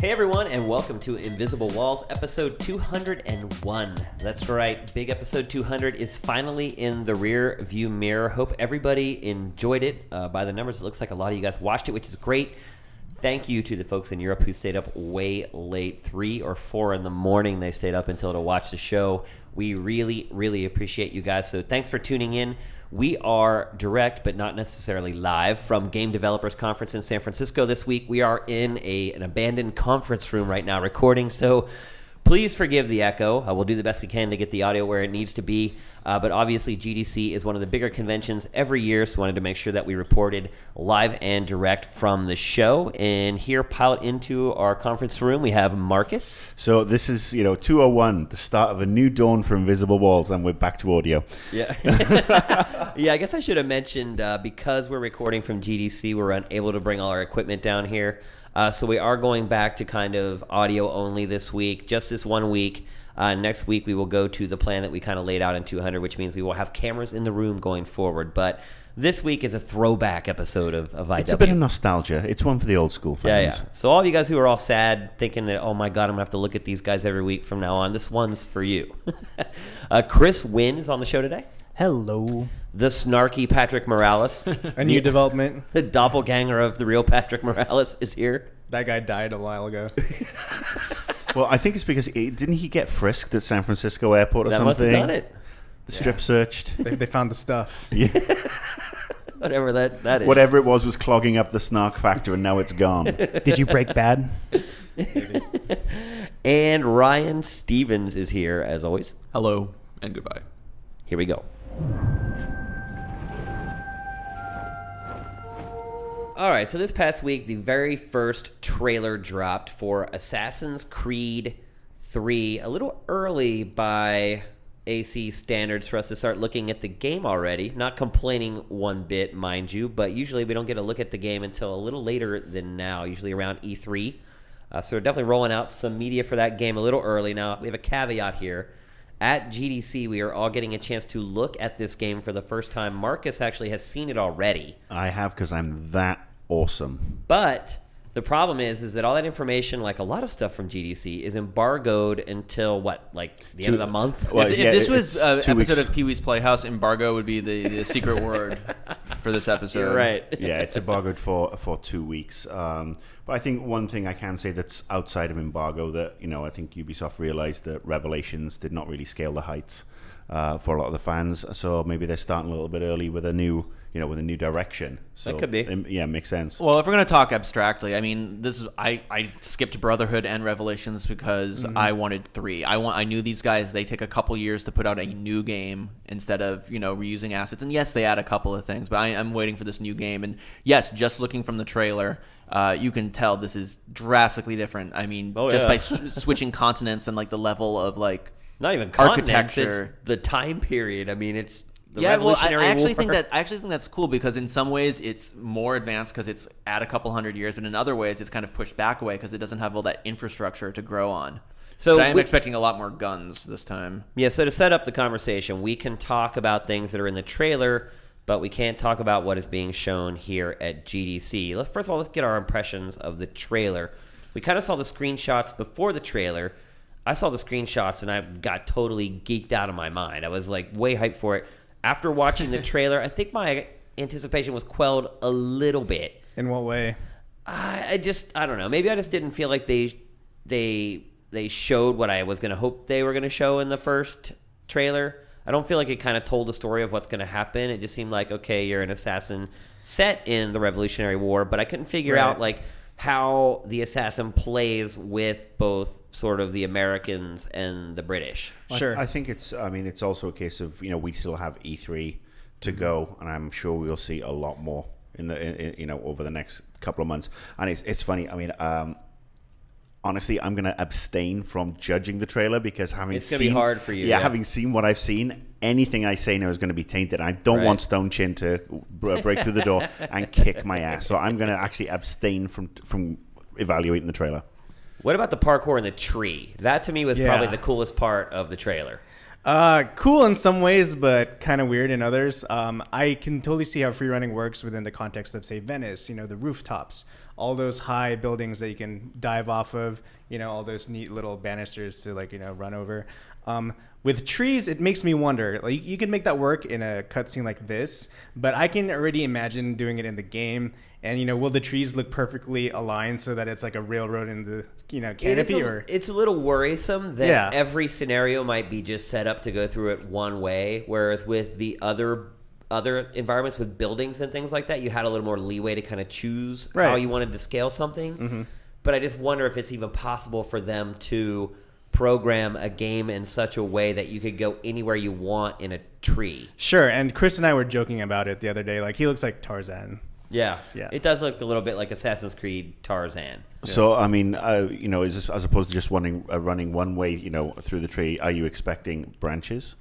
Hey everyone, and welcome to Invisible Walls, episode 201. That's right, big episode 200 is finally in the rear view mirror. Hope everybody enjoyed it. By the numbers, it looks like a lot of you guys watched it, which is great. Thank you to the folks in Europe who stayed up way late, 3 or 4 in the morning. They stayed up until to watch the show. We really, really appreciate you guys. So thanks for tuning in. We are direct, but not necessarily live, from Game Developers Conference in San Francisco this week. We are in an abandoned conference room right now recording, so please forgive the echo. We'll do the best we can to get the audio where it needs to be. But obviously, GDC is one of the bigger conventions every year, so wanted to make sure that we reported live and direct from the show. And here, pilot into our conference room, we have Marcus. So this is, 201, the start of a new dawn for Invisible Walls, and we're back to audio. Yeah. Yeah, I guess I should have mentioned, because we're recording from GDC, we're unable to bring all our equipment down here. So we are going back to kind of audio only this week, just this 1 week. Next week, we will go to the plan that we kind of laid out in 200, which means we will have cameras in the room going forward. But this week is a throwback episode of IW. It's a bit of nostalgia. It's one for the old school fans. Yeah. So all of you guys who are all sad, thinking that, oh my God, I'm going to have to look at these guys every week from now on, this one's for you. Chris Wynn is on the show today. Hello. The snarky Patrick Morales. A new development. The doppelganger of the real Patrick Morales is here. That guy died a while ago. Well, I think it's because didn't he get frisked at San Francisco airport or That something? must have done it. The strip searched. They found the stuff. Yeah. Whatever that is. Whatever it was clogging up the snark factor, and now it's gone. Did you break bad? And Ryan Stevens is here, as always. Hello and goodbye. Here we go. All right, so this past week, the very first trailer dropped for Assassin's Creed 3. A little early by AC standards for us to start looking at the game already. Not complaining one bit, mind you, but usually we don't get a look at the game until a little later than now, usually around E3. So we're definitely rolling out some media for that game a little early. Now, we have a caveat here. At GDC, we are all getting a chance to look at this game for the first time. Marcus actually has seen it already. I have, because I'm that awesome. But the problem is that all that information, like a lot of stuff from GDC, is embargoed until, the end of the month? Well, If this was an episode of Pee-wee's Playhouse, embargo would be the secret word for this episode. You're right. Yeah, it's embargoed for 2 weeks. But I think one thing I can say that's outside of embargo that, I think Ubisoft realized that Revelations did not really scale the heights for a lot of the fans. So maybe they're starting a little bit early with a new, with a new direction. So That could be. Yeah, makes sense. Well, if we're going to talk abstractly, I mean, I skipped Brotherhood and Revelations because I wanted 3. I knew these guys, they take a couple years to put out a new game instead of, reusing assets. And yes, they add a couple of things, but I'm waiting for this new game. And yes, just looking from the trailer, you can tell this is drastically different. I mean, by switching continents and the level of Not even continents, architecture. it's the time period. I mean, it's the I Revolutionary actually War. think that's cool because in some ways it's more advanced because it's at a couple hundred years, but in other ways it's kind of pushed back away because it doesn't have all that infrastructure to grow on. So but I am expecting a lot more guns this time. Yeah, so to set up the conversation, we can talk about things that are in the trailer, but we can't talk about what is being shown here at GDC. First of all, let's get our impressions of the trailer. We kind of saw the screenshots before the trailer. I saw the screenshots and I got totally geeked out of my mind. I was way hyped for it. After watching the trailer, I think my anticipation was quelled a little bit. In what way? I don't know. Maybe I just didn't feel like they showed what I was going to hope they were going to show in the first trailer. I don't feel like it kind of told the story of what's going to happen. It just seemed like, okay, you're an assassin set in the Revolutionary War, but I couldn't figure out how the assassin plays with both sort of the Americans and the British. Sure. I think it's also a case of, we still have E3 to go, and I'm sure we'll see a lot more in over the next couple of months. And it's funny. I mean, honestly, I'm going to abstain from judging the trailer because it's going to be hard for you. Yeah, having seen what I've seen, anything I say now is going to be tainted. I don't want Stone Chin to break through the door and kick my ass. So I'm going to actually abstain from evaluating the trailer. What about the parkour in the tree? That to me was probably the coolest part of the trailer. Cool in some ways, but kind of weird in others. I can totally see how freerunning works within the context of, say, Venice, the rooftops. all those high buildings that you can dive off of, all those neat little banisters to run over. With trees, it makes me wonder, like you can make that work in a cutscene like this, but I can already imagine doing it in the game. And, will the trees look perfectly aligned so that it's like a railroad in the, canopy? It's a little worrisome that every scenario might be just set up to go through it one way, whereas with the other environments with buildings and things like that, you had a little more leeway to kind of choose how you wanted to scale something. Mm-hmm. But I just wonder if it's even possible for them to program a game in such a way that you could go anywhere you want in a tree. Sure, and Chris and I were joking about it the other day. Like, he looks like Tarzan. Yeah, it does look a little bit like Assassin's Creed Tarzan. So, I mean, is this, as opposed to just running one way, through the tree, are you expecting branches?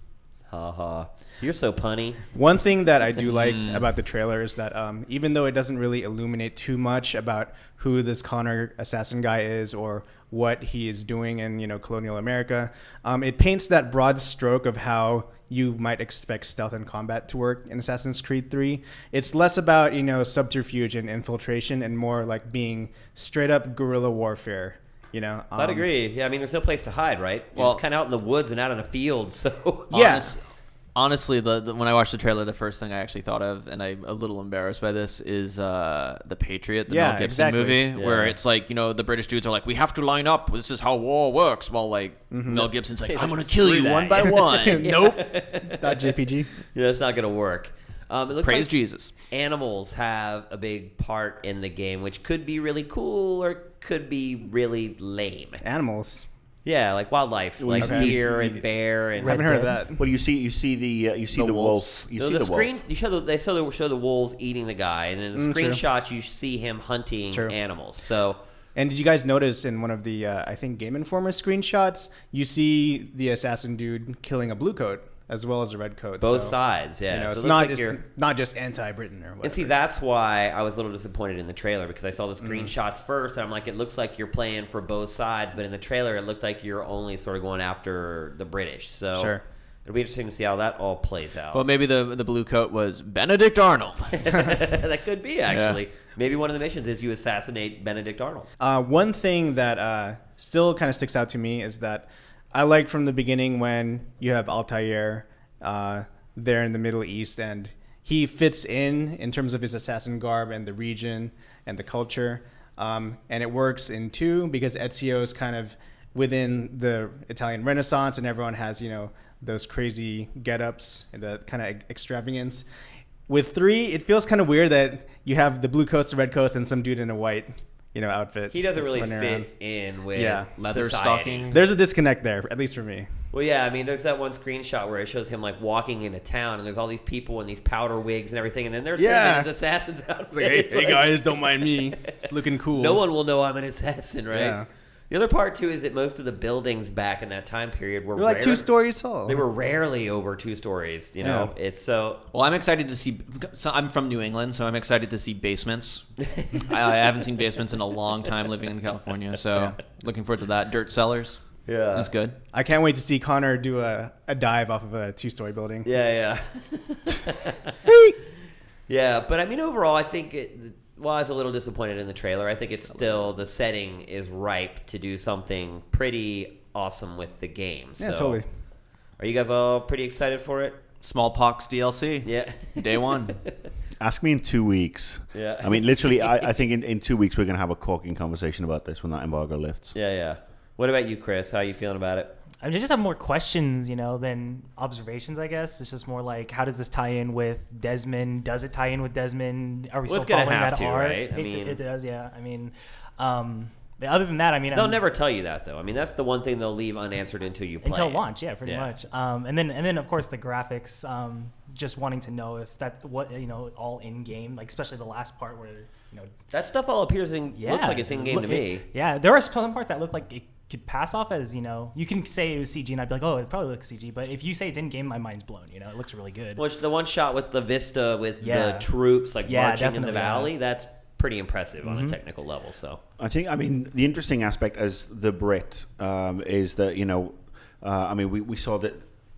Ha. You're so punny. One thing that I do like about the trailer is that even though it doesn't really illuminate too much about who this Connor assassin guy is or what he is doing in colonial America, it paints that broad stroke of how you might expect stealth and combat to work in Assassin's Creed 3. It's less about subterfuge and infiltration and more like being straight up guerrilla warfare. I'd agree. Yeah, I mean, there's no place to hide, right? You're just kind of out in the woods and out in a field. So honestly, the when I watched the trailer, the first thing I actually thought of, and I'm a little embarrassed by this, is The Patriot, the Mel Gibson movie, where it's like, the British dudes are like, we have to line up. This is how war works. While like Mel Gibson's like, I'm going to kill you one by one. Nope. .jpg. Yeah, it's not going to work. It looks Praise like Jesus. Animals have a big part in the game, which could be really cool or could be really lame. Animals. Yeah, like wildlife, like deer and bear and. I haven't heard of that. Well, you see the wolf. You see the screen. wolf. You show the wolves eating the guy, and in the screenshots you see him hunting animals. So. And did you guys notice in one of the I think Game Informer screenshots, you see the assassin dude killing a blue coat as well as a red coat. Both sides, yeah. So it's not just anti-Britain or whatever. And see, that's why I was a little disappointed in the trailer, because I saw the screenshots first, and I'm like, it looks like you're playing for both sides, but in the trailer, it looked like you're only sort of going after the British. So it'll be interesting to see how that all plays out. Well, maybe the blue coat was Benedict Arnold. That could be, actually. Yeah. Maybe one of the missions is you assassinate Benedict Arnold. One thing that still kind of sticks out to me is that I liked from the beginning when you have Altair there in the Middle East, and he fits in terms of his assassin garb and the region and the culture. And it works in 2 because Ezio's kind of within the Italian Renaissance, and everyone has, those crazy get-ups and the kind of extravagance. With 3, it feels kind of weird that you have the blue coats, the red coats, and some dude in a white outfit. He doesn't really fit in with leather society. stocking. There's a disconnect there, at least for me. Well, yeah, I mean, there's that one screenshot where it shows him like walking into town, and there's all these people in these powder wigs and everything, and then there's him in his assassin's outfit. Hey guys, don't mind me. It's looking cool. No one will know I'm an assassin, right? Yeah. The other part too is that most of the buildings back in that time period were like 2 stories tall. They were rarely over 2 stories. It's so. Well, I'm excited to see. So I'm from New England, so I'm excited to see basements. I haven't seen basements in a long time living in California, so looking forward to that. Dirt cellars. Yeah, that's good. I can't wait to see Connor do a dive off of a 2-story building. Yeah. Yeah, but I mean, overall, I think while I was a little disappointed in the trailer, I think it's still, the setting is ripe to do something pretty awesome with the game. Yeah, totally. Are you guys all pretty excited for it? Smallpox DLC. Yeah. Day 1. Ask me in 2 weeks. Yeah. I mean, literally, I think in 2 weeks we're going to have a corking conversation about this when that embargo lifts. Yeah. What about you, Chris? How are you feeling about it? I just have more questions, than observations, I guess. It's just more like, how does this tie in with Desmond? Does it tie in with Desmond? Are we still following that art? Right? It does, yeah. I mean, other than that, they'll never tell you that, though. I mean, that's the one thing they'll leave unanswered until you play until launch, yeah, pretty much. And then of course the graphics. Just wanting to know if that's all in game, like especially the last part where that stuff all appears looks like it's in game to me. Yeah, there are some parts that look like it could pass off as you can say it was CG and I'd be like, oh, it probably looks CG, but if you say it's in game, my mind's blown. It looks really good. Which the one shot with the vista with the troops marching in the valley, that's pretty impressive on a technical level. So I mean the interesting aspect as the Brit is that we saw that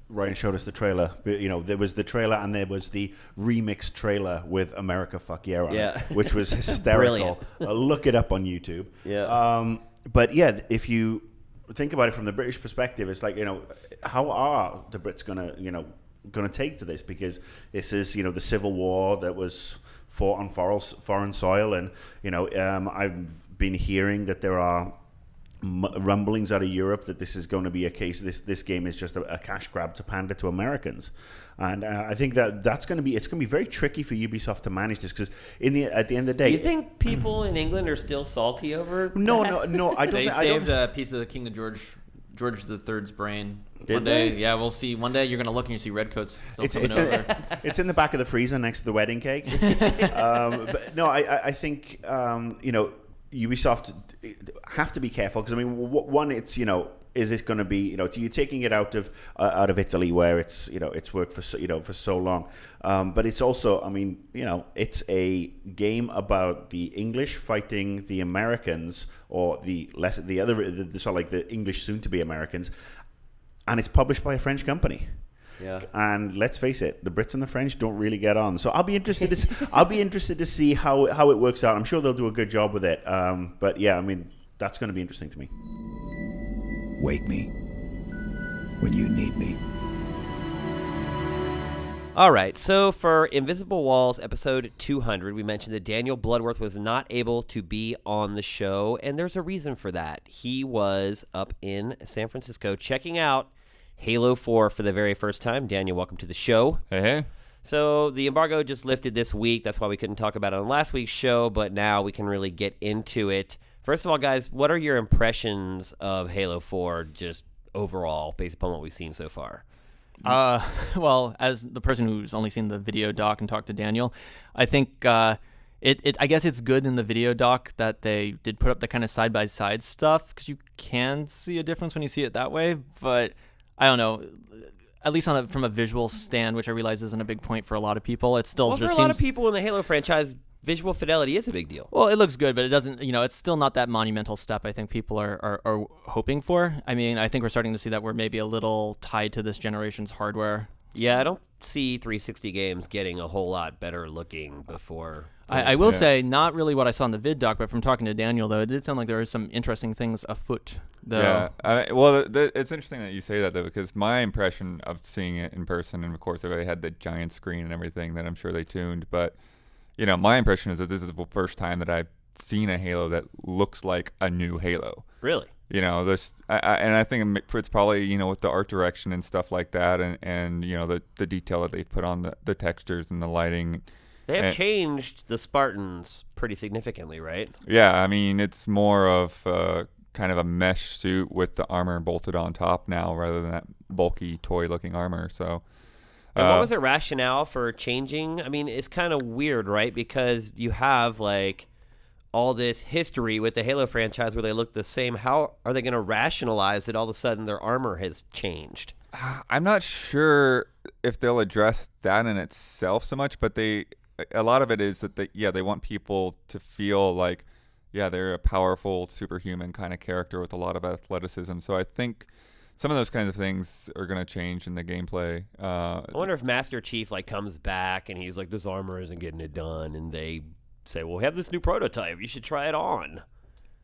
Ryan showed us the trailer. You know, there was the trailer and there was the remix trailer with America Fuck Yeah on it, which was hysterical. Look it up on YouTube. Yeah. But yeah, if you think about it from the British perspective, it's like, you know, how are the Brits gonna take to this? Because this is, you know, the Civil War that was fought on foreign soil, and you know, I've been hearing that there are rumblings out of Europe that this is going to be a case. This game is just a cash grab to pander to Americans, and I think it's going to be very tricky for Ubisoft to manage this, because at the end of the day, Do you think people in England are still salty over? No, I don't. They I don't, saved a piece of the King of George III's brain. Did One day, they? yeah, we'll see. One day you're gonna look and you see redcoats still it's coming over. it's in the back of the freezer next to the wedding cake. But no, I think you know, Ubisoft have to be careful, because I mean, one, it's, you know, is this going to be, you know, you're taking it out of Italy, where it's, you know, it's worked for so long, but it's also, I mean, you know, it's a game about the English fighting the Americans, or the English soon to be Americans, and it's published by a French company. Yeah. And let's face it, the Brits and the French don't really get on. So I'll be interested to see how it works out. I'm sure they'll do a good job with it. But yeah, I mean, that's going to be interesting to me. Wake me when you need me. All right, so for Invisible Walls episode 200, we mentioned that Daniel Bloodworth was not able to be on the show, and there's a reason for that. He was up in San Francisco checking out Halo 4 for the very first time. Daniel, welcome to the show. Hey. So the embargo just lifted this week. That's why we couldn't talk about it on last week's show, but now we can really get into it. First of all, guys, what are your impressions of Halo 4 just overall, based upon what we've seen so far? Well, as the person who's only seen the video doc and talked to Daniel, I think I guess it's good in the video doc that they did put up the kind of side-by-side stuff, because you can see a difference when you see it that way, but I don't know. At least from a visual stand, which I realize isn't a big point for a lot of people, it still Well, just for a lot of people in the Halo franchise, visual fidelity is a big deal. Well, it looks good, but it doesn't. You know, it's still not that monumental step I think people are hoping for. I mean, I think we're starting to see that we're maybe a little tied to this generation's hardware. Yeah, I don't see 360 games getting a whole lot better looking before. I will say, not really what I saw in the vid doc, but from talking to Daniel, though, it did sound like there are some interesting things afoot. Though. Yeah. Well, it's interesting that you say that, though, because my impression of seeing it in person, and of course, they had the giant screen and everything that I'm sure they tuned, but, you know, my impression is that this is the first time that I've seen a Halo that looks like a new Halo. Really? You know, and I think it's probably, you know, with the art direction and stuff like that, and you know, the detail that they put on the textures and the lighting. They have changed the Spartans pretty significantly, right? Yeah, I mean, it's more of kind of a mesh suit with the armor bolted on top now, rather than that bulky toy-looking armor. So, and what was the rationale for changing? I mean, it's kind of weird, right? Because you have like all this history with the Halo franchise where they look the same. How are they going to rationalize that all of a sudden their armor has changed? I'm not sure if they'll address that in itself so much, but a lot of it is that they want people to feel like, yeah, they're a powerful superhuman kind of character with a lot of athleticism. So I think some of those kinds of things are going to change in the gameplay. I wonder if Master Chief like comes back and he's like, this armor isn't getting it done, and they say, well, we have this new prototype, you should try it on.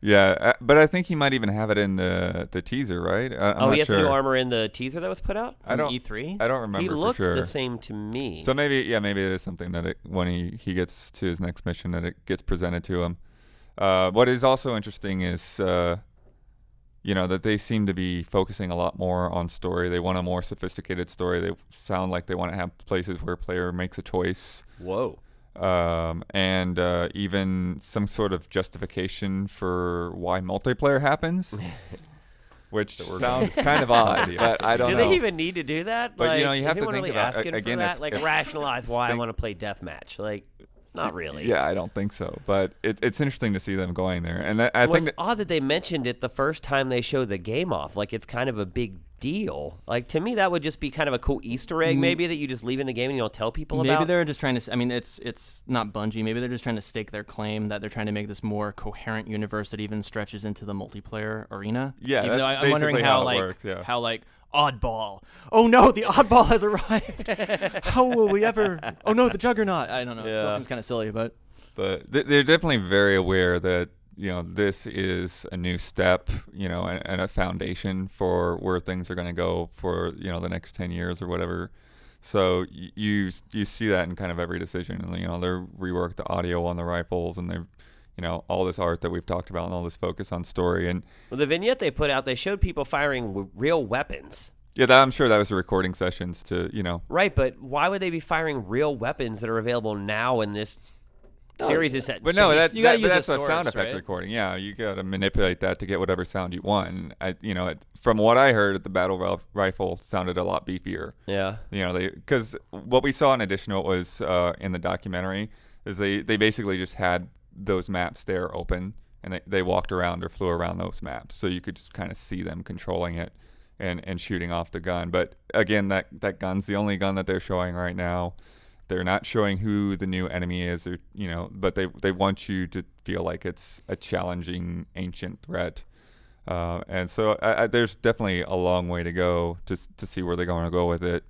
Yeah, but I think he might even have it in the teaser, right? He has new armor in the teaser that was put out? From E3? I don't remember. He looked for sure. the same to me. So maybe it is something that when he gets to his next mission, that it gets presented to him. What is also interesting is, you know, that they seem to be focusing a lot more on story. They want a more sophisticated story. They sound like they want to have places where a player makes a choice. Whoa. And even some sort of justification for why multiplayer happens, which sounds kind of odd, but I don't know. Do they even need to do that? But like, you know, you have to think really about asking again, for that? Like rationalize why I want to play deathmatch. Like, not really. Yeah, I don't think so. But it's interesting to see them going there, and I think think it's odd that they mentioned it the first time they showed the game off. Like, it's kind of a big deal. Like, to me, that would just be kind of a cool Easter egg, maybe, that you just leave in the game and you don't tell people about. Maybe they're just trying to. I mean, it's not Bungie. Maybe they're just trying to stake their claim that they're trying to make this more coherent universe that even stretches into the multiplayer arena. Yeah, even though that's I'm wondering basically how it like works, yeah. how like Oddball. Oh no, the oddball has arrived. How will we ever? Oh no, the Juggernaut. I don't know. It still seems kind of silly, but they're definitely very aware that this is a new step, and a foundation for where things are going to go for the next 10 years or whatever. So you see that in kind of every decision, and they're reworked the audio on the rifles, and they've all this art that we've talked about, and all this focus on story. And the vignette they put out, they showed people firing real weapons. Yeah, I'm sure that was the recording sessions to Right, but why would they be firing real weapons that are available now in this series? Is that? But no, that's a source, sound effect right? recording. Yeah, you got to manipulate that to get whatever sound you want. And from what I heard, the battle rifle sounded a lot beefier. Yeah. Because what we saw in addition to what was in the documentary is they basically just had those maps there open, and they walked around or flew around those maps, so you could just kind of see them controlling it and shooting off the gun. But again, that gun's the only gun that they're showing right now. They're not showing who the new enemy is, or but they want you to feel like it's a challenging ancient threat. And so there's definitely a long way to go to see where they're going to go with it.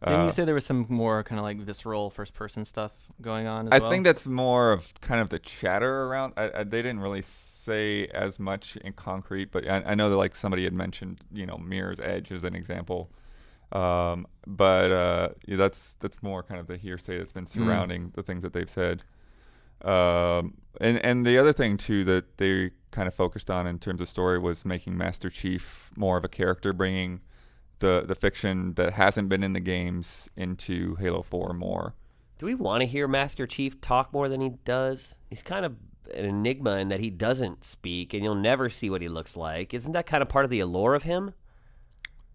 Didn't you say there was some more kind of like visceral first-person stuff going on as well? I think that's more of kind of the chatter around. They didn't really say as much in concrete, but I know that like somebody had mentioned, Mirror's Edge as an example. But that's more kind of the hearsay that's been surrounding the things that they've said. And the other thing too that they kind of focused on in terms of story was making Master Chief more of a character, bringing the fiction that hasn't been in the games into Halo 4 more. Do we want to hear Master Chief talk more than he does? He's kind of an enigma in that he doesn't speak, and you'll never see what he looks like. Isn't that kind of part of the allure of him?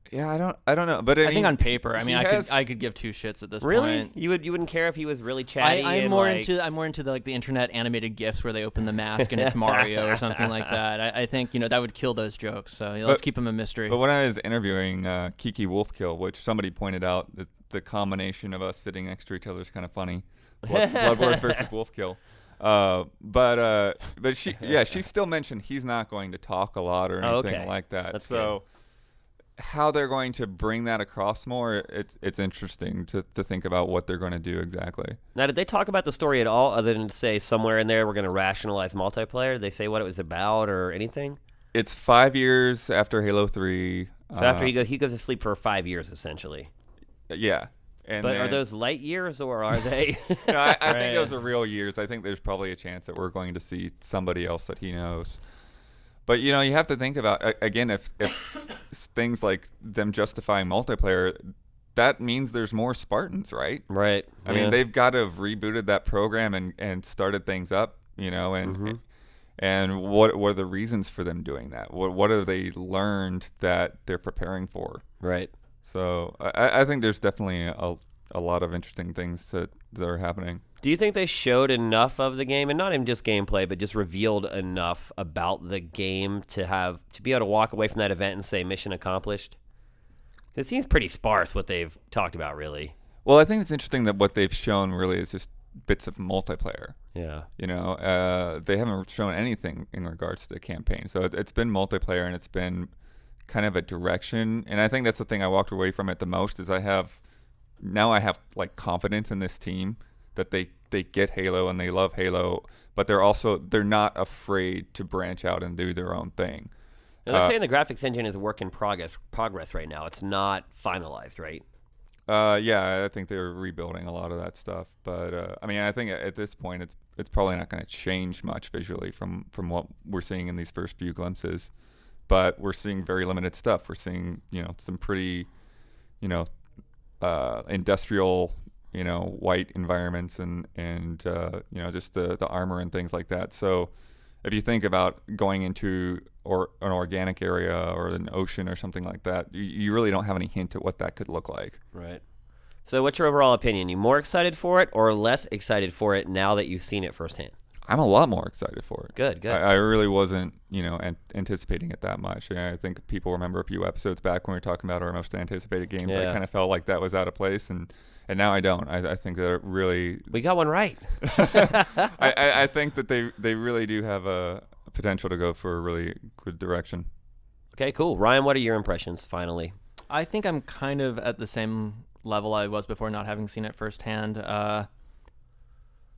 Yeah, I don't know, but I mean, think on paper, I could give two shits at this point. Really? You wouldn't care if he was really chatty? I'm more into the internet animated GIFs where they open the mask and it's Mario or something like that. I think that would kill those jokes. So let's keep them a mystery. But when I was interviewing Kiki Wolfkill, which somebody pointed out that the combination of us sitting next to each other is kind of funny. Bloodborne versus Wolfkill. But she still mentioned he's not going to talk a lot or anything like that. That's so. Good. How they're going to bring that across more, it's interesting to think about what they're going to do exactly. Now, did they talk about the story at all, other than to say somewhere in there we're going to rationalize multiplayer? Did they say what it was about or anything? It's 5 years after Halo 3. So after he goes to sleep for 5 years, essentially. Yeah. But are those light years, or are they? No, I think those are real years. I think there's probably a chance that we're going to see somebody else that he knows. But, you have to think about, again, if things like them justifying multiplayer, that means there's more Spartans, right? Right. I mean, they've got to have rebooted that program and started things up, and what are the reasons for them doing that? What have they learned that they're preparing for? Right. So I think there's definitely a lot of interesting things that are happening. Do you think they showed enough of the game, and not even just gameplay, but just revealed enough about the game to be able to walk away from that event and say mission accomplished? It seems pretty sparse what they've talked about, really. Well, I think it's interesting that what they've shown really is just bits of multiplayer. Yeah. They haven't shown anything in regards to the campaign. So it's been multiplayer, and it's been kind of a direction. And I think that's the thing I walked away from it the most is I have like confidence in this team that they get Halo and they love Halo, but they're not afraid to branch out and do their own thing. Now, they're saying the graphics engine is a work in progress right now. It's not finalized, right? Yeah, I think they're rebuilding a lot of that stuff. But I think at this point it's probably not going to change much visually from what we're seeing in these first few glimpses. But we're seeing very limited stuff. We're seeing some pretty industrial white environments and just the armor and things like that. So if you think about going into an organic area or an ocean or something like that, you really don't have any hint at what that could look like. Right. So what's your overall opinion? You more excited for it or less excited for it now that you've seen it firsthand? I'm a lot more excited for it. Good. I really wasn't, anticipating it that much. I think people remember a few episodes back when we were talking about our most anticipated games. Yeah. I kind of felt like that was out of place, and now I don't. I think that it really... We got one right. I think that they really do have a potential to go for a really good direction. Okay, cool. Ryan, what are your impressions, finally? I think I'm kind of at the same level I was before, not having seen it firsthand.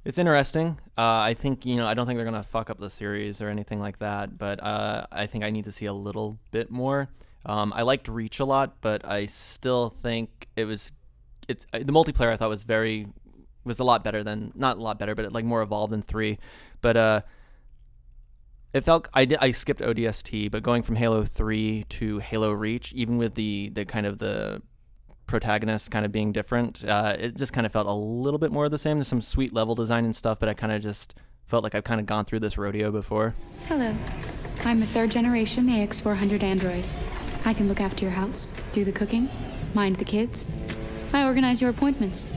It's interesting. I think, I don't think they're going to fuck up the series or anything like that, but I think I need to see a little bit more. I liked Reach a lot, but I still think the multiplayer I thought was a lot better than, not a lot better, but like more evolved than 3. But it felt, I skipped ODST, but going from Halo 3 to Halo Reach, even with the kind of the protagonist kind of being different, it just kind of felt a little bit more of the same. There's some sweet level design and stuff, but I kind of just felt like I've kind of gone through this rodeo before. Hello. I'm a 3rd generation AX400 android. I can look after your house, do the cooking, mind the kids. I organize your appointments.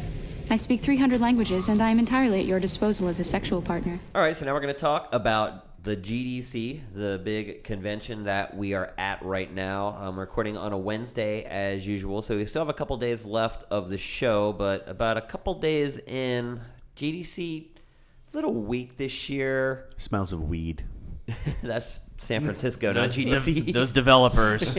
I speak 300 languages, and I am entirely at your disposal as a sexual partner. All right, so now we're going to talk about the GDC, the big convention that we are at right now. I'm recording on a Wednesday as usual, so we still have a couple days left of the show, but about a couple days in, GDC, little weak this year. Smells of weed. That's San Francisco, not GDC. Those developers.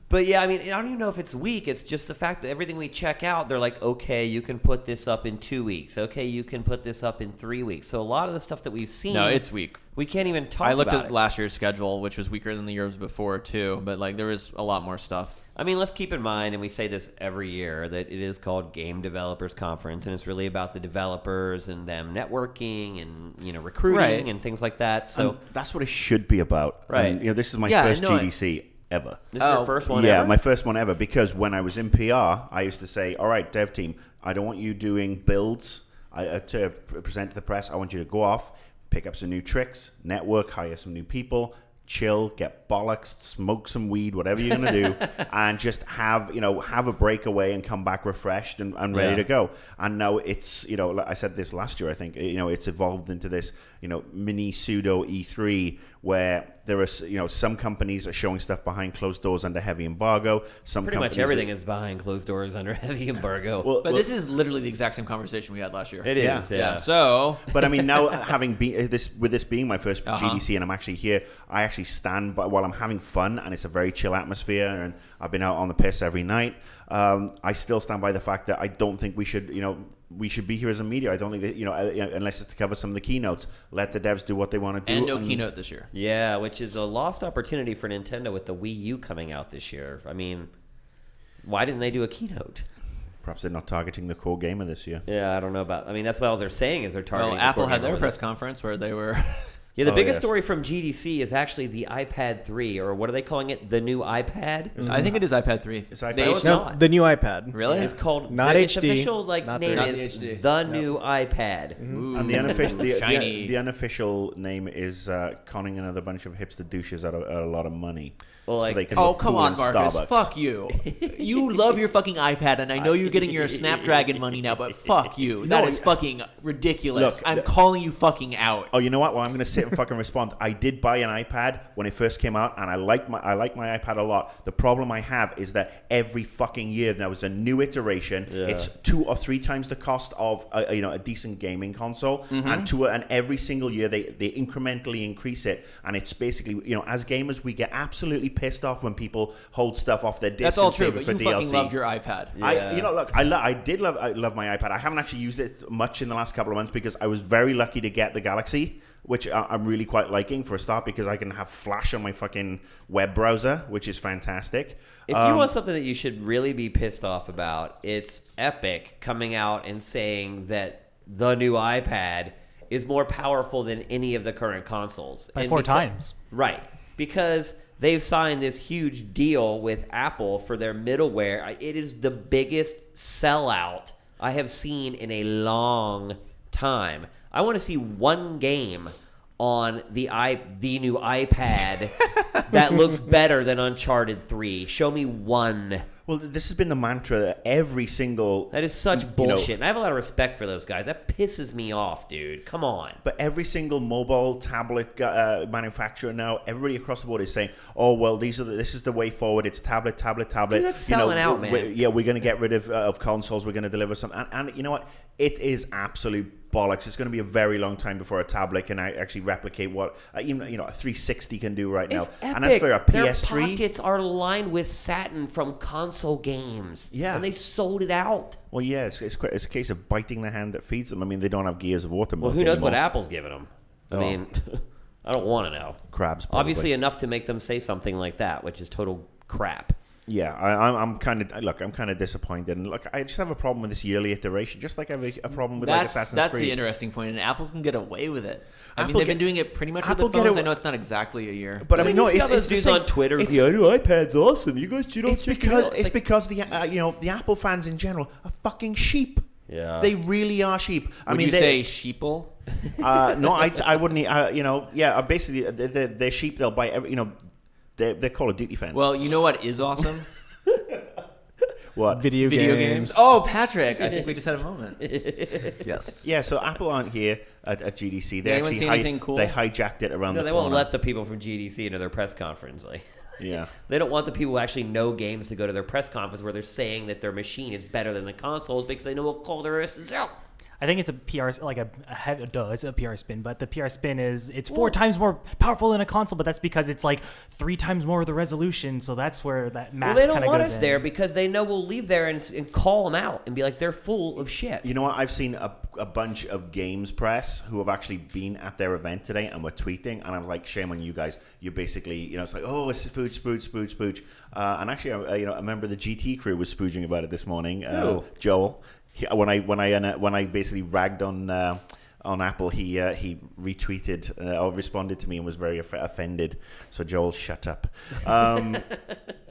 But yeah, I mean, I don't even know if it's weak. It's just the fact that everything we check out, they're like, okay, you can put this up in 2 weeks. Okay, you can put this up in 3 weeks. So a lot of the stuff that we've seen, No, it's weak. we can't even talk about. I looked at it. last year's schedule, which was weaker than the years before too, but like there was a lot more stuff. I mean, let's keep in mind, and we say this every year, that it is called Game Developers Conference, and it's really about the developers and them networking and recruiting Right. and things like that. So And that's what it should be about. Right. And, this is my Yeah, first no, GDC ever. this is your first one Yeah, ever? my first one ever, because when I was in PR, I used to say, all right, dev team, I don't want you doing builds to present to the press. I want you to go off, pick up some new tricks, network, hire some new people, chill, get bollocks, smoke some weed, whatever you're going to do, and just have a breakaway and come back refreshed and ready Yeah. to go. And now it's, like I said this last year, I think, it's evolved into this, mini pseudo E3 where there are, some companies are showing stuff behind closed doors under heavy embargo. Some Pretty much companies everything is behind closed doors under heavy embargo. But this is literally the exact same conversation we had last year. It is, Yeah. yeah. So But I mean, now having been this being my first Uh-huh. GDC, and I'm actually here, I actually stand by while I'm having fun, and it's a very chill atmosphere, and I've been out on the piss every night. I still stand by the fact that I don't think we should be here as a media. I don't think that, unless it's to cover some of the keynotes, let the devs do what they want to do. and no keynote this year. Yeah, which is a lost opportunity for Nintendo with the Wii U coming out this year. I mean, why didn't they do a keynote? Perhaps they're not targeting the core gamer this year. Yeah, I don't know about. I mean, that's what all they're saying is they're targeting. Well, the Apple core had gamer their with press this. conference where they were. Yeah, the Oh, biggest yes. story from GDC is actually the iPad 3, or what are they calling it? The new iPad? I think it is iPad 3. It's iPad. The No, it's HD not. The new iPad. Really? It's called Not its HD, official not name 3D. is Not the HD. the new iPad. Ooh, And the unofficial, shiny. the unofficial name is conning another bunch of hipster douches out of a lot of money. Well, like- so they can Oh, look come cool on, in Marcus. Starbucks. Fuck you. You love your fucking iPad, and I know you're getting your Snapdragon money now, but fuck you. That No, is fucking ridiculous. Look, I'm calling you fucking out. Oh, you know what? Well, I'm going to sit and fucking respond. I did buy an iPad when it first came out, and I like my iPad a lot. The problem I have is that every fucking year there was a new iteration. Yeah. It's 2 or 3 times the cost of a decent gaming console, and every single year they incrementally increase it. And it's basically That's as gamers we get absolutely pissed off when people hold stuff off their disc. all and true, save but it for you DLC. fucking loved your iPad. Yeah. I love my iPad. I haven't actually used it much in the last couple of months because I was very lucky to get the Galaxy, which I'm really quite liking for a start because I can have Flash on my fucking web browser, which is fantastic. If you want something that you should really be pissed off about, it's Epic coming out and saying that the new iPad is more powerful than any of the current consoles. By And 4 becau- times. Right. Because they've signed this huge deal with Apple for their middleware. It is the biggest sellout I have seen in a long time. I want to see one game on the new iPad that looks better than Uncharted 3. Show me one. Well, this has been the mantra that every single... That is such bullshit. And I have a lot of respect for those guys. That pisses me off, dude. Come on. But every single mobile tablet manufacturer now, everybody across the board is saying, "Oh well, this is the way forward. It's tablet." Dude, that's selling out, man. We're going to get rid of consoles. We're going to deliver some. And you know what? It is absolute bollocks. It's going to be a very long time before a tablet can actually replicate what even a 360 can do right now. It's epic. And that's for a Their PS3. pockets are lined with satin from console games. Yeah. And they sold it out. Well, yeah, it's a case of biting the hand that feeds them. I mean, they don't have Gears of War to Well, milk who knows anymore. what Apple's giving them? I mean, I don't want to know. Crabs, probably. Obviously enough to make them say something like that, which is total crap. Yeah, I'm kind of disappointed, and look, I just have a problem with this yearly iteration, just like I have a problem with like Assassin's That's Creed. the interesting point, and Apple can get away with it. I mean, Apple they've been get- doing it pretty much with Apple the get phones. away- I know it's not exactly a year. But I mean, no, you see all it's those the dudes same- on Twitter. It's, Yeah, the iPad's awesome. You guys, you don't it's speak because it. it's because the the Apple fans in general are fucking sheep. Yeah. They really are sheep. I Would mean, you say sheeple? no, I wouldn't. Basically, they're sheep. They'll buy every. They're Call of Duty fans. Well, you know what is awesome? what? Video games. Oh, Patrick, I think we just had a moment. Yes. Yeah, so Apple aren't here at GDC. They anyone actually see anything cool? They hijacked it around No, the they corner. won't let the people from GDC into their press conference. Like, Yeah. they don't want the people who actually know games to go to their press conference where they're saying that their machine is better than the consoles because they know what call their asses out. I think it's a PR, like it's a PR spin, but the PR spin is it's 4 times more powerful than a console, but that's because it's like 3 times more of the resolution, so that's where that math Well, they don't kind of want goes us in. there because they know we'll leave there and call them out and be like, they're full of shit. You know what? I've seen a bunch of games press who have actually been at their event today and were tweeting, and I was like, shame on you guys. You're basically, it's like, oh, it's spooge. And actually, a member of the GT crew was spooging about it this morning. Who? Joel. When I basically ragged on Apple, he retweeted or responded to me and was very offended. So Joel, shut up.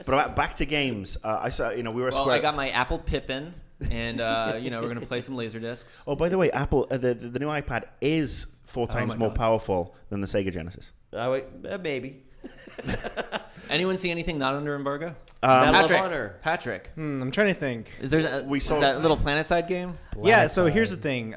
But back to games. I saw we were. Well, I got my Apple Pippin, and we're gonna play some Laserdiscs. Oh, by the way, Apple the new iPad is 4 times my more God. powerful than the Sega Genesis. Maybe. Anyone see anything not under embargo? Medal of Honor. Patrick, I'm trying to think. is there We saw- is that little PlanetSide game? Yeah, so here's the thing.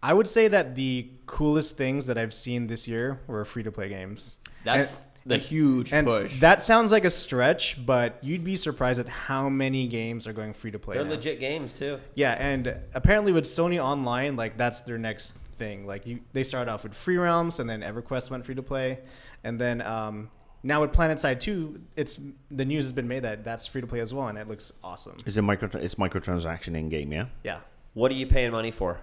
I would say that the coolest things that I've seen this year were free-to-play games. That's the huge And push. that sounds like a stretch, but you'd be surprised at how many games are going free-to-play They're now. legit games, too. Yeah, and apparently with Sony Online, like that's their next thing. Like they started off with Free Realms, and then EverQuest went free-to-play, and then now with PlanetSide 2, the news has been made that that's free-to-play as well, and it looks awesome. It's microtransaction in game, yeah. Yeah. What are you paying money for?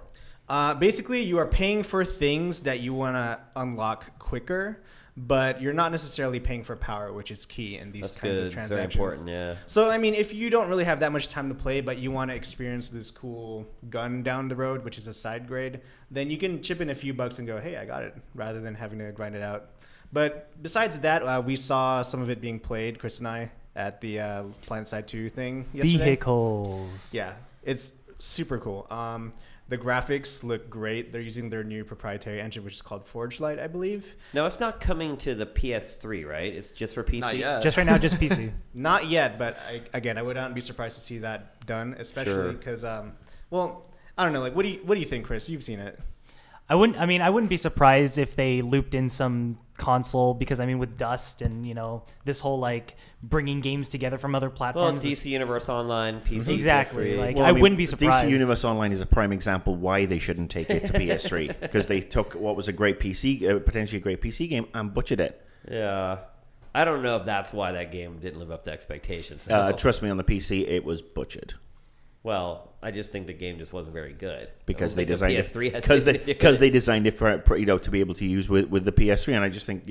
Basically, you are paying for things that you want to unlock quicker, but you're not necessarily paying for power, which is key in these That's kinds good. of Very transactions. important, yeah. So, I mean, if you don't really have that much time to play, but you want to experience this cool gun down the road, which is a side grade, then you can chip in a few bucks and go, hey, I got it, rather than having to grind it out. But besides that, we saw some of it being played, Chris and I, at the PlanetSide 2 thing yesterday. Vehicles. Yeah, it's super cool. The graphics look great. They're using their new proprietary engine, which is called Forge Light, I believe. No, it's not coming to the PS3, right? It's just for PC? Not yet. Just right now, just PC. Not yet, but I would not be surprised to see that done, especially Sure. because, well, I don't know. Like, what do you think, Chris? You've seen it. I wouldn't be surprised if they looped in some console because with Dust and this whole like bringing games together from other Well, platforms. DC Universe Online, PC, Exactly, PS3. like- Well, I wouldn't be surprised. DC Universe Online is a prime example why they shouldn't take it to PS3 because they took what was a great potentially a great PC game and butchered it. Yeah. I don't know if that's why that game didn't live up to expectations. Trust me, on the PC, it was butchered Well, I just think the game just wasn't very good. because I they don't think designed the PS3 it has because anything to do with they designed it for to be able to use with the PS3, and I just think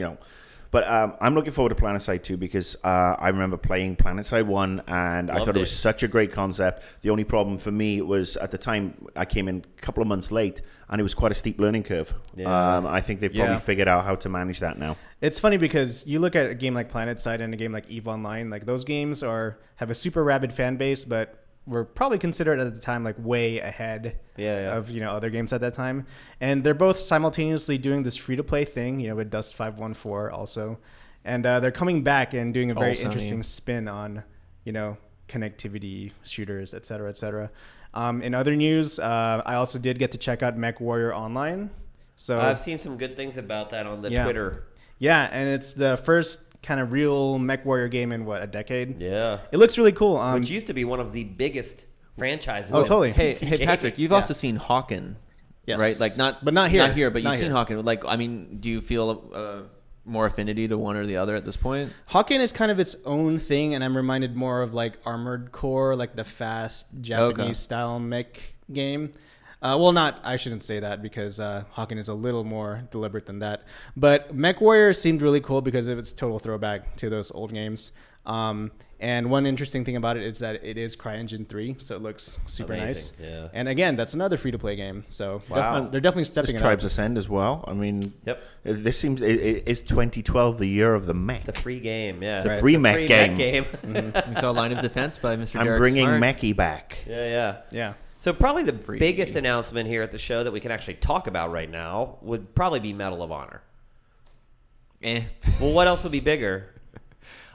But I'm looking forward to PlanetSide 2 because I remember playing PlanetSide 1 and I Loved thought it it. was such a great concept. The only problem for me was at the time I came in a couple of months late and it was quite a steep learning curve. Yeah. I think they've probably Yeah. figured out how to manage that now. It's funny because you look at a game like PlanetSide and a game like EVE Online, like those games have a super rabid fan base, but were probably considered at the time like way ahead of other games at that time. And they're both simultaneously doing this free-to-play thing, with Dust 514 also. And they're coming back and doing a very interesting spin on, connectivity, shooters, et cetera, et cetera. In other news, I also did get to check out MechWarrior Online. So I've seen some good things about that on the Twitter. Yeah, and it's the first kind of real MechWarrior game in a decade. Yeah. It looks really cool. Which used to be one of the biggest franchises. Oh, totally. Hey, PC Patrick, gaming. you've also seen Hawken. Yes. right? Like But not here. Not here, but Not you've seen here. Hawken. Like, I mean, do you feel more affinity to one or the other at this point? Hawken is kind of its own thing, and I'm reminded more of like Armored Core, like the fast Japanese style mech game. I shouldn't say that because Hawken is a little more deliberate than that. But MechWarrior seemed really cool because of its total throwback to those old games. And one interesting thing about it is that it is CryEngine 3, so it looks super Amazing, nice. yeah. And again, that's another free-to-play game, so Wow. they're definitely stepping There's it up. Tribes Ascend as well. I mean, Yep. this seems is 2012 the year of the mech. The free game, yeah. The free mech game. We saw Line of Defense by Mr. I'm Derek bringing Smart. Mechie back. Yeah. Yeah. So probably the biggest announcement here at the show that we can actually talk about right now would probably be Medal of Honor. Well, what else would be bigger?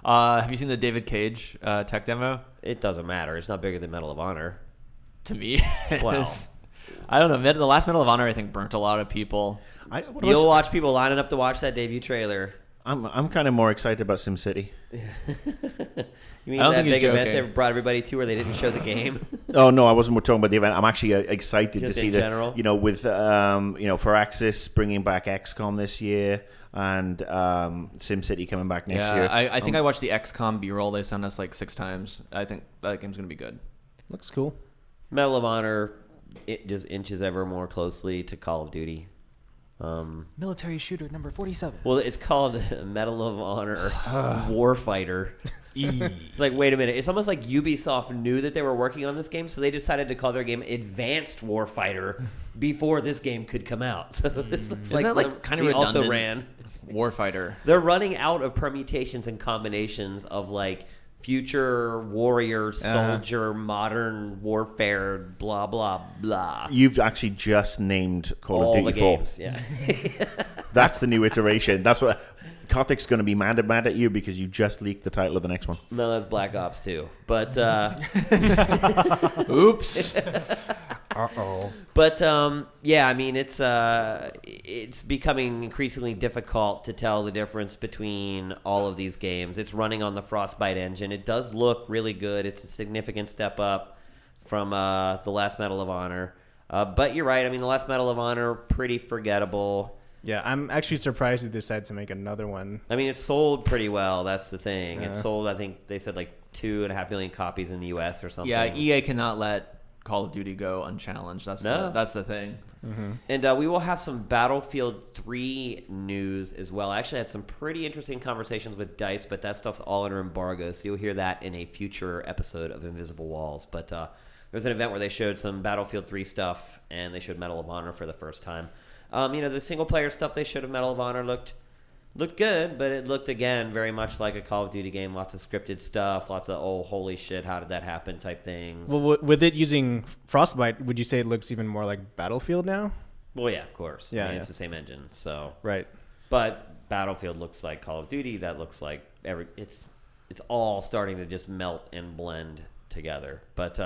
Have you seen the David Cage tech demo? It doesn't matter. It's not bigger than Medal of Honor. To me, it Well. is. I don't know. The last Medal of Honor, I think, burnt a lot of people. You'll watch people lining up to watch that debut trailer. I'm kind of more excited about SimCity. You mean I don't that think he's big event joking. they brought everybody to where they didn't show the game? Oh no, I wasn't talking about the event. I'm actually excited Just to see in that. general? With Firaxis bringing back XCOM this year and SimCity coming back next year. I think I watched the XCOM B-roll they sent us like 6 times. I think that game's gonna be good. Looks cool. Medal of Honor, it just inches ever more closely to Call of Duty. Military shooter number 47. Well, it's called Medal of Honor Warfighter. It's like, wait a minute. It's almost like Ubisoft knew that they were working on this game, so they decided to call their game Advanced Warfighter before this game could come out. So it's Isn't that like kind of we redundant? also ran. Warfighter. They're running out of permutations and combinations of like future warrior, soldier, modern warfare, blah blah blah. You've actually just named Call All of Duty the 4. games, yeah. That's the new iteration. That's what Kotick's going to be mad at you because you just leaked the title of the next one. No, that's Black Ops 2. But Oops. But yeah, I mean it's becoming increasingly difficult to tell the difference between all of these games. It's running on the Frostbite engine. It does look really good. It's a significant step up from the last Medal of Honor. But you're right. I mean, the last Medal of Honor, pretty forgettable. Yeah, I'm actually surprised they decided to make another one. I mean, it sold pretty well. That's the thing. Yeah. It sold, I think they said like 2.5 million copies in the U.S. or something. Yeah, EA cannot let Call of Duty go unchallenged. That's the thing. And we will have some Battlefield 3 news as well. I actually had some pretty interesting conversations with DICE, but that stuff's all under embargo, so you'll hear that in a future episode of Invisible Walls. But there's an event where they showed some Battlefield 3 stuff, and they showed Medal of Honor for the first time. The single-player stuff they showed of Medal of Honor looked good, but it looked, again, very much like a Call of Duty game. Lots of scripted stuff, lots of, oh, holy shit, how did that happen type things. Well, with it using Frostbite, would you say it looks even more like Battlefield now? Well, yeah, of course. Yeah, I mean, yeah. it's the same engine, so... Right. But Battlefield looks like Call of Duty. That looks like it's all starting to just melt and blend together. But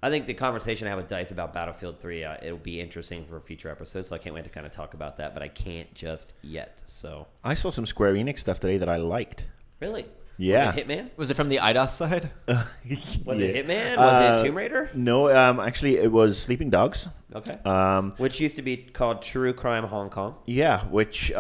I think the conversation I had with DICE about Battlefield 3, it'll be interesting for a future episode, so I can't wait to kind of talk about that, but I can't just yet. So I saw some Square Enix stuff today that I liked. really? Yeah. Was it Hitman? Was it from the IDOS side? Was it Hitman? Was it Tomb Raider? No, actually, it was Sleeping Dogs. Okay. Um, Which used to be called True Crime Hong Kong. yeah, which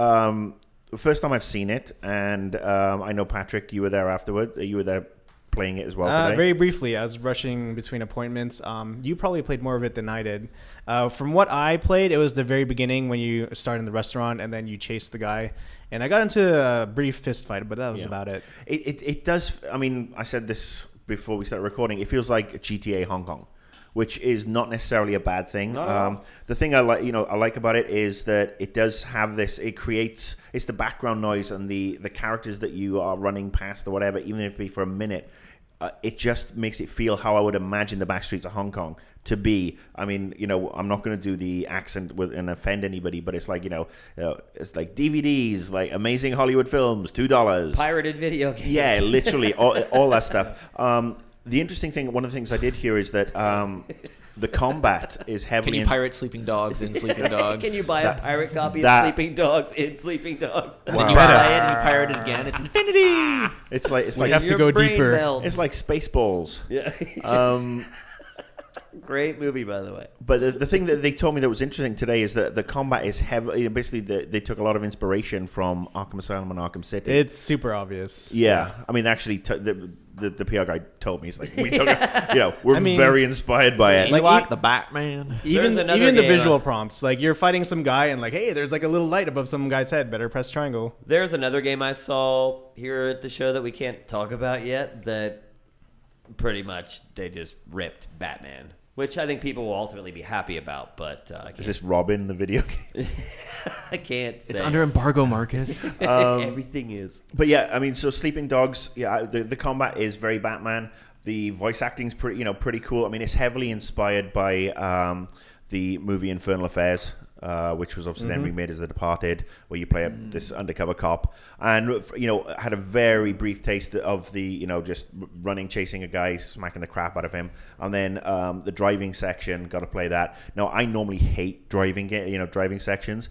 first time I've seen it, and I know Patrick, you were there afterward. You were there playing it as well today. Very briefly, I was rushing between appointments. You probably played more of it than I did. From what I played, it was the very beginning when you start in the restaurant and then you chase the guy. And I got into a brief fist fight, but that was about it. It does. I mean, I said this before we started recording. It feels like GTA Hong Kong, which is not necessarily a bad thing. The thing I like about it is that it does have this. It's the background noise and the characters that you are running past or whatever, even if it be for a minute. It just makes it feel how I would imagine the back streets of Hong Kong to be. I mean, I'm not going to do the accent and offend anybody, but it's like, it's like DVDs, like amazing Hollywood films, $2. Pirated video games. Yeah, literally all that stuff. The interesting thing, one of the things I did hear is that the combat is heavily... Can you pirate Sleeping Dogs in Sleeping Dogs? Can you buy a pirate copy of that- Sleeping Dogs in Sleeping Dogs? And then you play it and you pirate it again. It's infinity. It's like have to go Your brain deeper. melts. It's like Spaceballs. Yeah. Great movie, by the way. But the thing that they told me that was interesting today is that the combat is heavily. Basically, they took a lot of inspiration from Arkham Asylum and Arkham City. It's super obvious. Yeah, I mean, actually, the PR guy told me, he's like, we took, we're very inspired by it. Like the Batman. Even There's another even the game, visual prompts, like you're fighting some guy and like, hey, there's like a little light above some guy's head. Better press triangle. There's another game I saw here at the show that we can't talk about yet that pretty much they just ripped Batman, which I think people will ultimately be happy about, but Is this Robin, the video game? I can't say. It's under embargo, Marcus. Everything is. But yeah, I mean, so Sleeping Dogs, yeah, the combat is very Batman. The voice acting's pretty cool. I mean, it's heavily inspired by the movie Infernal Affairs, which was obviously then remade as The Departed, where you play this undercover cop, and had a very brief taste of the just running, chasing a guy, smacking the crap out of him, and then the driving section. Got to play that. Now, I normally hate driving sections.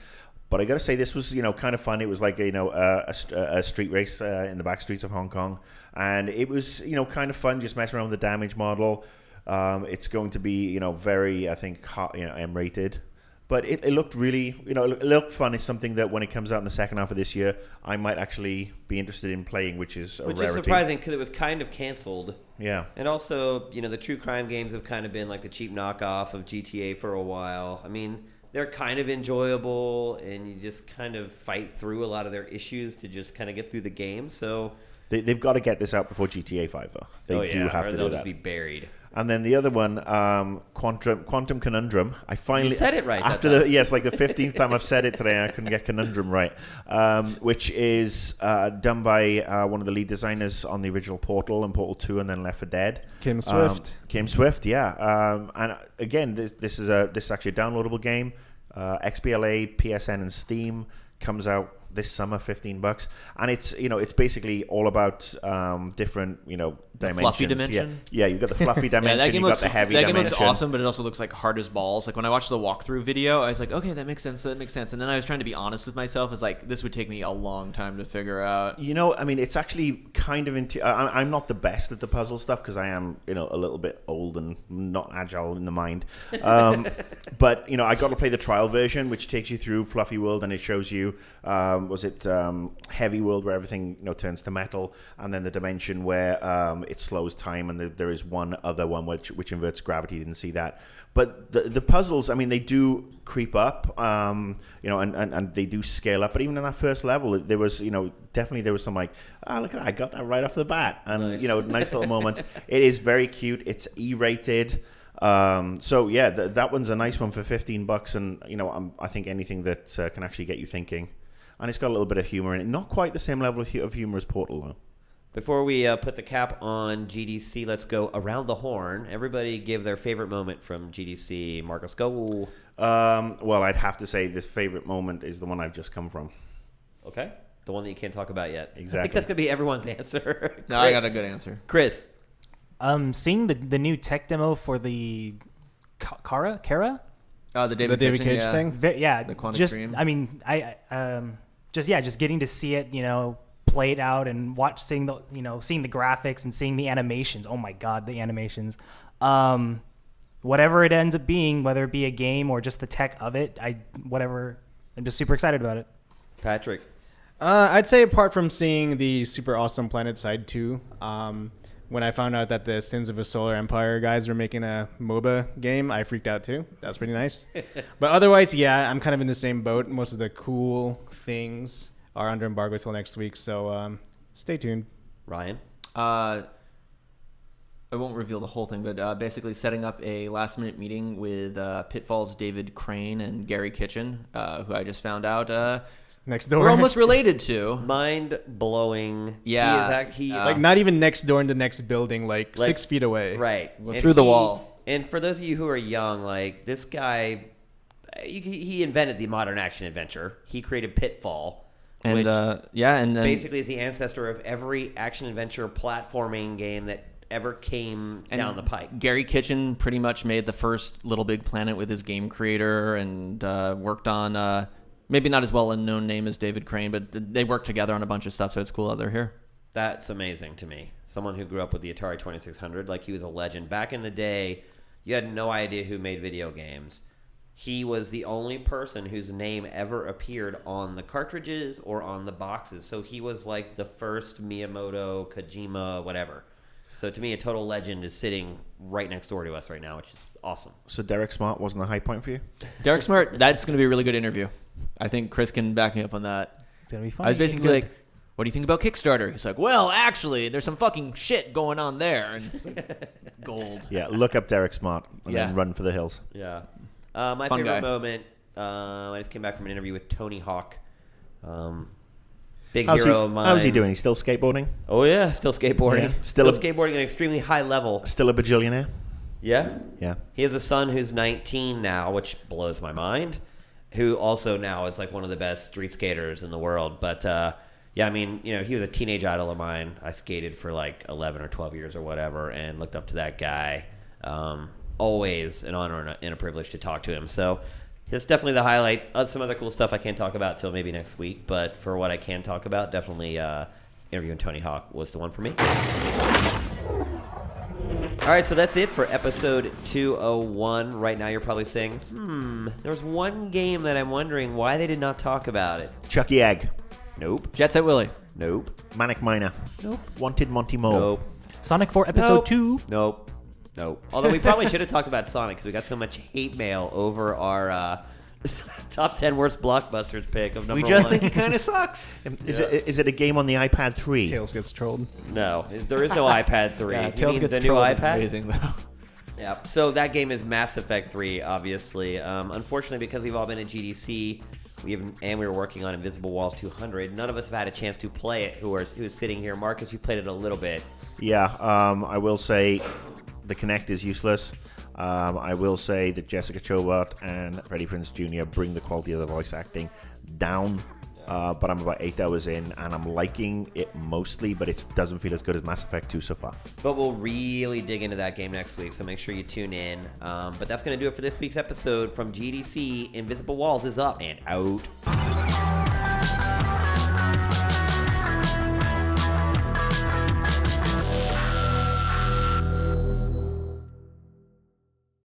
But I got to say, this was, kind of fun. It was like, a street race in the back streets of Hong Kong. And it was, kind of fun just messing around with the damage model. It's going to be, very, I think, M-rated. But it looked really, it looked fun. It's something that when it comes out in the second half of this year, I might actually be interested in playing, which is a rarity. Which is surprising because it was kind of canceled. Yeah. And also, the true crime games have kind of been like the cheap knockoff of GTA for a while. I mean, they're kind of enjoyable, and you just kind of fight through a lot of their issues to just kind of get through the game. So they've got to get this out before GTA 5, though. They do have to do they'll that. just be buried. And then the other one, Quantum Conundrum. I finally You said it right after that time. like the 15th time I've said it today. I couldn't get Conundrum right, which is done by one of the lead designers on the original Portal and Portal 2, and then Left 4 Dead. Kim Swift. Kim Swift, yeah. And again, this is actually a downloadable game. XBLA, PSN, and Steam comes out this summer, $15, and it's basically all about different dimensions. Fluffy dimension? Yeah, you've got the fluffy dimension. That game you've looks got the heavy dimension. That game looks awesome, but it also looks like hard as balls. Like when I watched the walkthrough video, I was like, okay, that makes sense. And then I was trying to be honest with myself. It's like this would take me a long time to figure out. I mean, it's actually kind of I'm not the best at the puzzle stuff because I am a little bit old and not agile in the mind. But I got to play the trial version, which takes you through Fluffy World, and it shows you Heavy World, where everything turns to metal, and then the dimension where it slows time, and there is one other one which inverts gravity. Didn't see that, but the puzzles, I mean, they do creep up, and they do scale up. But even in that first level, there was definitely there was some like, look at that, I got that right off the bat, and nice little moments. It is very cute. It's E-rated. So yeah, that one's a nice one for $15, and I think anything that can actually get you thinking. And it's got a little bit of humor in it. Not quite the same level of humor as Portal, though. Before we put the cap on GDC, let's go around the horn. Everybody give their favorite moment from GDC. Marcus, go. Well, I'd have to say this favorite moment is the one I've just come from. Okay. The one that you can't talk about yet. Exactly. I think that's going to be everyone's answer. No, I got a good answer. Chris. Seeing the new tech demo for the Kara? The David Cage thing? Yeah. The Quantic just, Dream. I mean, just getting to see it, played out and seeing the graphics and seeing the animations. Oh my God, the animations. Whatever it ends up being, whether it be a game or just the tech of it, I'm just super excited about it. Patrick. I'd say apart from seeing the Super Awesome Planet Side 2, when I found out that the Sins of a Solar Empire guys were making a MOBA game, I freaked out too. That was pretty nice. But otherwise, yeah, I'm kind of in the same boat. Most of the cool things are under embargo till next week, so stay tuned. Ryan. I won't reveal the whole thing, but basically setting up a last-minute meeting with Pitfall's David Crane and Gary Kitchen, who I just found out Next door. we're almost related to. Mind blowing. Yeah. Like not even next door in the next building, like 6 feet away. Right. Well, through the wall. And for those of you who are young, like this guy, he invented the modern action adventure. He created Pitfall. And which and basically is the ancestor of every action adventure platforming game that ever came down the pike. Gary Kitchen pretty much made the first Little Big Planet with his game creator and worked on maybe not as well a known name as David Crane, but they worked together on a bunch of stuff, so it's cool that they're here. That's amazing to me. Someone who grew up with the Atari 2600, like he was a legend. Back in the day, You had no idea who made video games. He was the only person whose name ever appeared on the cartridges or on the boxes. So he was like the first Miyamoto, Kojima, whatever. So to me, a total legend is sitting right next door to us right now, which is awesome. So Derek Smart wasn't a high point for you? Derek Smart, that's going to be a really good interview. I think Chris can back me up on that. It's gonna be fun. I was basically like, what do you think about Kickstarter? He's like, well, actually, there's some fucking shit going on there. And it's like, gold. Yeah, look up Derek Smart and Yeah. then run for the hills. Yeah. My Fun favorite guy. moment, I just came back from an interview with Tony Hawk. Big How's hero he, of mine. how's he doing? He's still skateboarding? Oh, yeah. Still skateboarding. Yeah. Still Still a- skateboarding at an extremely high level. Still a bajillionaire? Yeah. Yeah. He has a son who's 19 now, which blows my mind, who also now is like one of the best street skaters in the world. But, yeah, I mean, you know, he was a teenage idol of mine. I skated for like 11 or 12 years or whatever and looked up to that guy. Always an honor and a privilege to talk to him. So it's definitely the highlight. Some other cool stuff I can't talk about till maybe next week. But for what I can talk about, definitely interviewing Tony Hawk was the one for me. All right, so that's it for episode 201. Right now you're probably saying, there's one game that I'm wondering why they did not talk about it. Chucky Egg. Nope. Jet Set Willie. Nope. Manic Miner. Nope. Wanted Monty Mole. Nope. Sonic 4 Episode Nope. 2. Nope. Nope. Although we probably should have talked about Sonic because we got so much hate mail over our top 10 worst blockbusters pick of number one. kind of sucks. Is it a game on the iPad 3? Tails gets trolled. No, there is no iPad 3. Yeah, You Tails mean gets the new trolled. It's iPad? amazing, though. Yeah, so that game is Mass Effect 3, obviously. Unfortunately, because we've all been at GDC, we were working on Invisible Walls 200, none of us have had a chance to play it who's sitting here. Marcus, you played it a little bit. Yeah, I will say the Kinect is useless. I will say that Jessica Chobot and Freddie Prinze Jr. bring the quality of the voice acting down. But I'm about 8 hours in, and I'm liking it mostly, but it doesn't feel as good as Mass Effect 2 so far. But we'll really dig into that game next week, so make sure you tune in. But that's going to do it for this week's episode from GDC. Invisible Walls is up and out.